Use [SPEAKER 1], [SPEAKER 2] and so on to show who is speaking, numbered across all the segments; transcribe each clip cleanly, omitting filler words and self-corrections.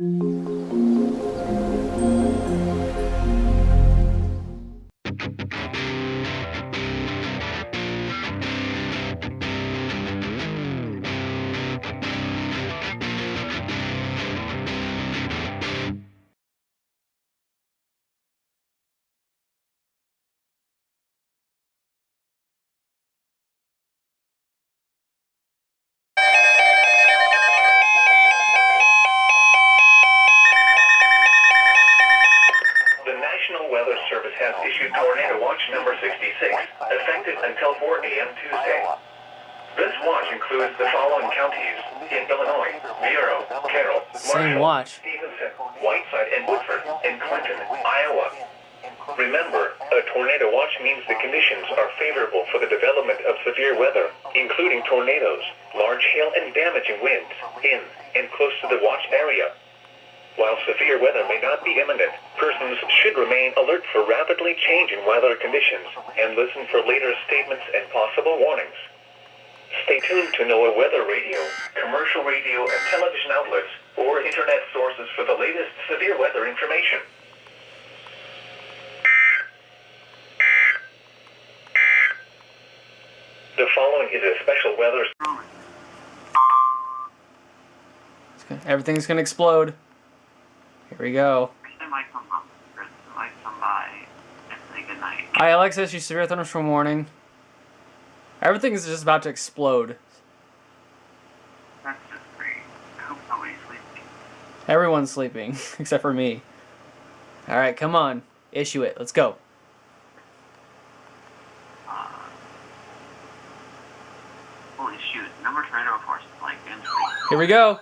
[SPEAKER 1] The National Weather Service has issued Tornado Watch number 66, effective until 4 a.m. Tuesday. This watch includes the following counties in Illinois: Bureau, Carroll, Marshall, Stevenson, Whiteside, and Woodford, and Clinton, Iowa. Remember, a tornado watch means the conditions are favorable for the development of severe weather, including tornadoes, large hail, and damaging winds in and close to the watch area. While severe weather may not be imminent, persons should remain alert for rapidly changing weather conditions and listen for later statements and possible warnings. Stay tuned to NOAA weather radio, commercial radio and television outlets, or internet sources for the latest severe weather information. The following is a special weather.
[SPEAKER 2] Everything's gonna explode. Here we go. Hi Alexa, she's severe thunderstorm warning. Everything is just about to explode.
[SPEAKER 3] That's just great. I hope nobody's sleeping.
[SPEAKER 2] Everyone's sleeping, except for me. Alright, come on. Issue it. Let's go.
[SPEAKER 3] Holy shoot. Number tornado force is like in space.
[SPEAKER 2] Here we go.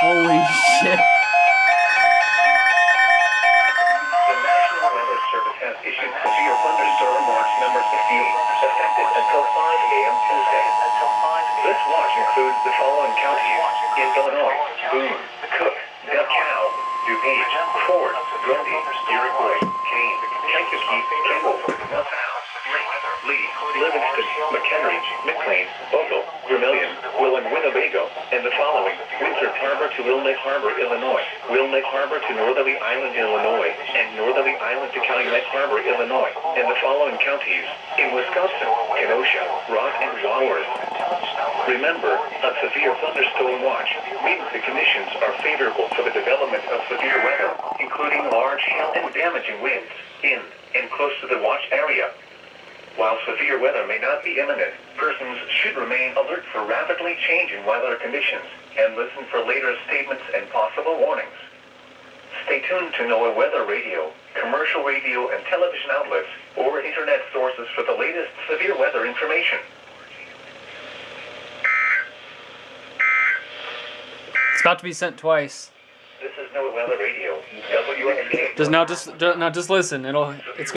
[SPEAKER 2] Holy shit.
[SPEAKER 1] The National Weather Service has issued severe thunderstorm watch number 68, effective until 5 a.m. Tuesday. This watch includes the following counties in Illinois: Boone, Cook, DeKalb, DuPage, Ford, Grundy, Iroquois, Kane, Kankakee, Campbellford, LaSalle, Lee, Livingston, McHenry, McLean, Bogle, Vermilion, Will, and Winnebago, and the following: Winthrop Harbor to Wilmette Harbor, Illinois, Wilmette Harbor to Northerly Island, Illinois, and Northerly Island to Calumet Harbor, Illinois, and the following counties in Wisconsin: Kenosha, Rock, and Walworth. Remember, a severe thunderstorm watch means the conditions are favorable for the development of severe weather, including large hail and damaging winds in and close to the watch area. While severe weather may not be imminent, persons should remain alert for rapidly changing weather conditions and listen for later statements and possible warnings. Stay tuned to NOAA weather radio, commercial radio and television outlets, or internet sources for the latest severe weather information.
[SPEAKER 2] It's about to be sent twice.
[SPEAKER 1] This is NOAA weather radio, WXK.
[SPEAKER 2] Just listen. It's